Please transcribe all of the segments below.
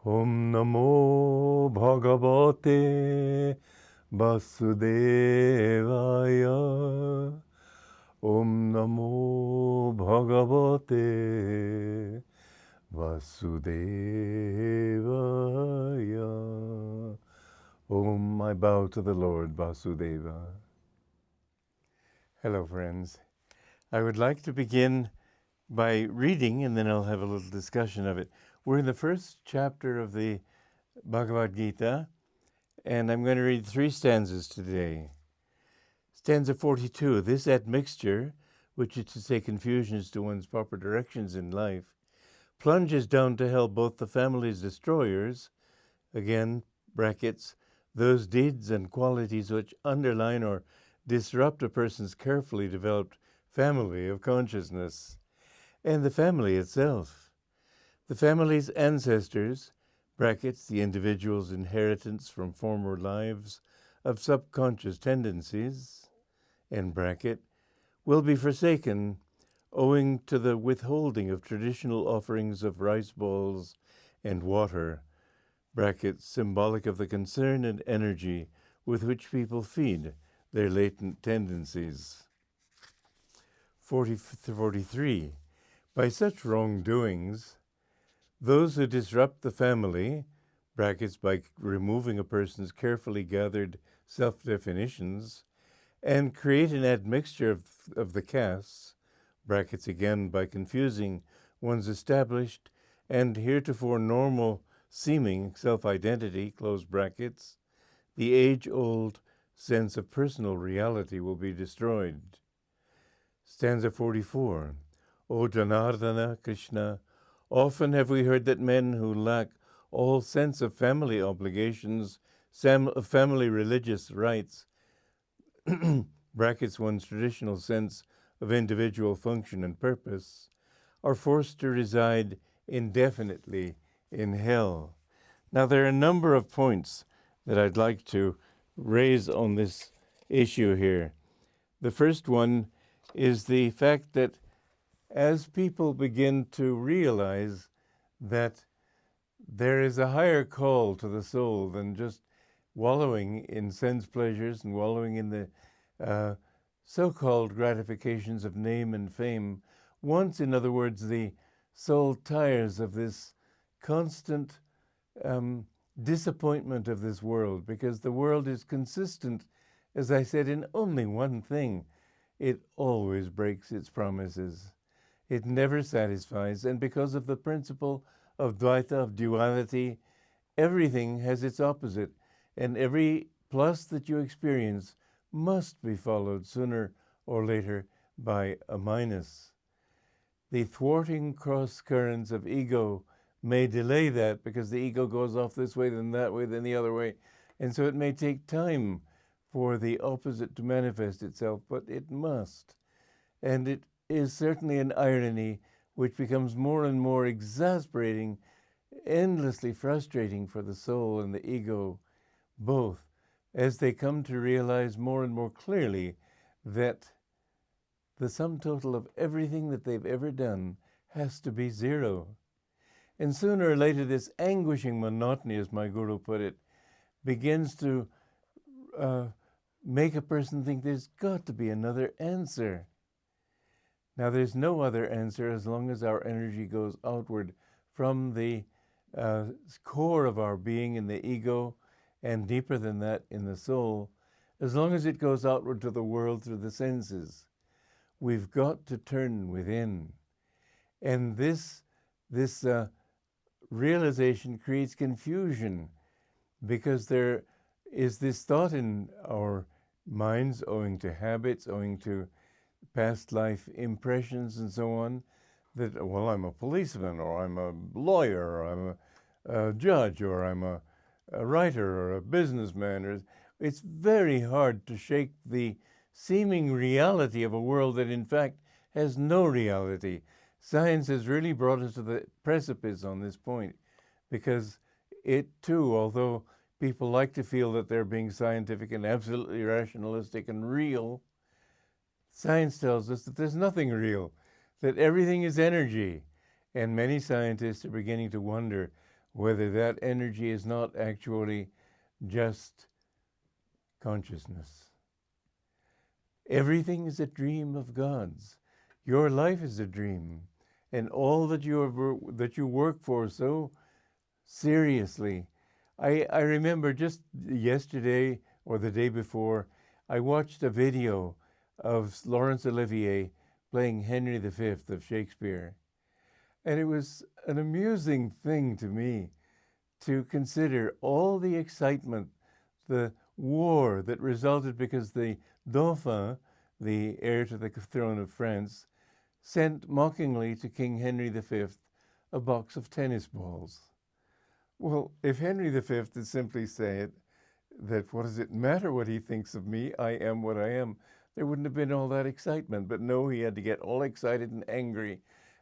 Om Namo Bhagavate Vasudevaya. Om Namo Bhagavate Vasudevaya. Om, I bow to the Lord Vasudeva. Hello, friends. I would like to begin by reading, and then I'll have a little discussion of it. We're in the first chapter of the Bhagavad Gita, and I'm going to read 3 stanzas today. Stanza 42, this admixture, which is to say confusion as to one's proper directions in life, plunges down to hell both the family's destroyers, again, brackets, those deeds and qualities which underline or disrupt a person's carefully developed family of consciousness, and the family itself. The family's ancestors, brackets, the individual's inheritance from former lives of subconscious tendencies, end bracket, will be forsaken owing to the withholding of traditional offerings of rice balls and water, brackets, symbolic of the concern and energy with which people feed their latent tendencies. 43. By such wrongdoings, those who disrupt the family, brackets, by removing a person's carefully gathered self-definitions, and create an admixture of the castes, brackets again, by confusing one's established and heretofore normal seeming self-identity, close brackets, the age-old sense of personal reality will be destroyed. Stanza 44. O Janardana Krishna, often have we heard that men who lack all sense of family obligations, family religious rights, brackets one's traditional sense of individual function and purpose, are forced to reside indefinitely in hell. Now, there are a number of points that I'd like to raise on this issue here. The first one is the fact that as people begin to realize that there is a higher call to the soul than just wallowing in sense pleasures and wallowing in the so-called gratifications of name and fame, once, in other words, the soul tires of this constant disappointment of this world, because the world is consistent, as I said, in only one thing. It always breaks its promises. It never satisfies, and because of the principle of Dvaita, of duality, everything has its opposite, and every plus that you experience must be followed sooner or later by a minus. The thwarting cross currents of ego may delay that, because the ego goes off this way, then that way, then the other way, and so it may take time for the opposite to manifest itself, but it must. And it is certainly an irony which becomes more and more exasperating, endlessly frustrating for the soul and the ego, both, as they come to realize more and more clearly that the sum total of everything that they've ever done has to be zero. And sooner or later, this anguishing monotony, as my guru put it, begins to make a person think there's got to be another answer. Now, there's no other answer as long as our energy goes outward from the core of our being in the ego, and deeper than that in the soul, as long as it goes outward to the world through the senses. We've got to turn within. And this realization creates confusion, because there is this thought in our minds, owing to habits, owing to past life impressions and so on, that, well, I'm a policeman, or I'm a lawyer, or I'm a judge, or I'm a writer, or a businessman. Or it's very hard to shake the seeming reality of a world that in fact has no reality. Science has really brought us to the precipice on this point, because it too, although people like to feel that they're being scientific and absolutely rationalistic and real, science tells us that there's nothing real, that everything is energy. And many scientists are beginning to wonder whether that energy is not actually just consciousness. Everything is a dream of God's. Your life is a dream, and all that you work for so seriously. I remember just yesterday or the day before, I watched a video of Laurence Olivier playing Henry V of Shakespeare. And it was an amusing thing to me to consider all the excitement, the war that resulted because the Dauphin, the heir to the throne of France, sent mockingly to King Henry V a box of tennis balls. Well, if Henry V had simply said that, what does it matter what he thinks of me? I am what I am. There wouldn't have been all that excitement. But no, he had to get all excited and angry.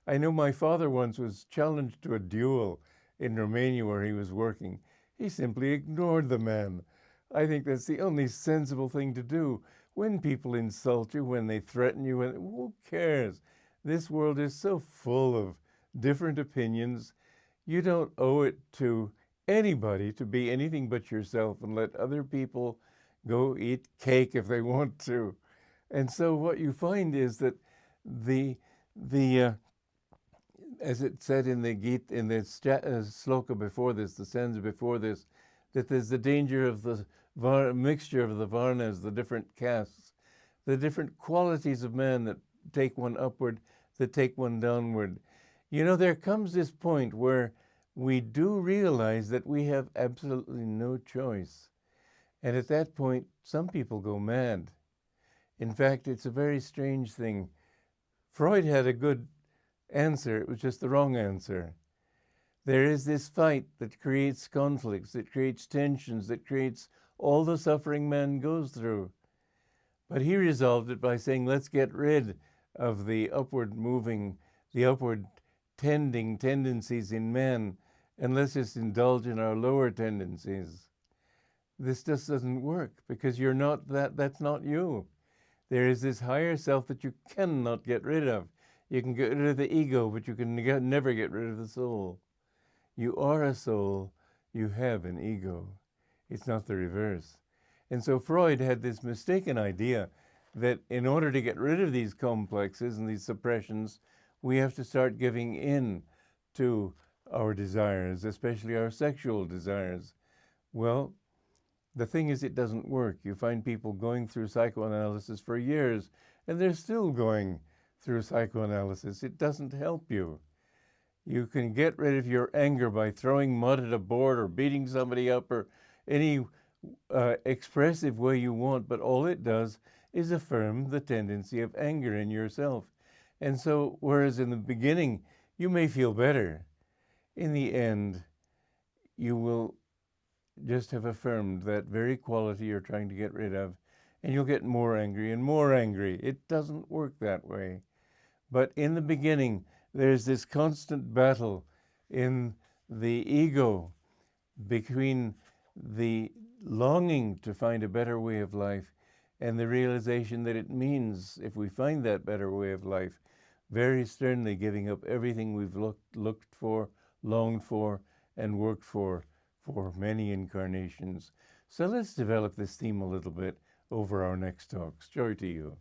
I know my father once was challenged to a duel in Romania where he was working. He simply ignored the man. I think that's the only sensible thing to do. When people insult you, when they threaten you, who cares? This world is so full of different opinions. You don't owe it to anybody to be anything but yourself and let other people go eat cake if they want to. And so what you find is that as it said in the Gita, in the sloka before this, the stanza before this, that there's the danger of the mixture of the varnas, the different castes, the different qualities of man that take one upward, that take one downward. You know, there comes this point where we do realize that we have absolutely no choice. And at that point, some people go mad. In fact, it's a very strange thing. Freud had a good answer. It was just the wrong answer. There is this fight that creates conflicts, that creates tensions, that creates all the suffering man goes through. But he resolved it by saying, let's get rid of the upward moving, the upward tending tendencies in man, and let's just indulge in our lower tendencies. This just doesn't work because you're not that's not you. There is this higher self that you cannot get rid of. You can get rid of the ego, but you can never get rid of the soul. You are a soul, you have an ego. It's not the reverse. And so Freud had this mistaken idea that in order to get rid of these complexes and these suppressions, we have to start giving in to our desires, especially our sexual desires. Well, the thing is, it doesn't work. You find people going through psychoanalysis for years, and they're still going through psychoanalysis. It doesn't help you. You can get rid of your anger by throwing mud at a board or beating somebody up or any expressive way you want, but all it does is affirm the tendency of anger in yourself. And so, whereas in the beginning you may feel better, in the end you will just have affirmed that very quality you're trying to get rid of, and you'll get more angry and more angry. It doesn't work that way. But in the beginning, there's this constant battle in the ego between the longing to find a better way of life and the realization that it means, if we find that better way of life, very sternly giving up everything we've looked for, longed for, and worked for many incarnations. So let's develop this theme a little bit over our next talks. Joy to you.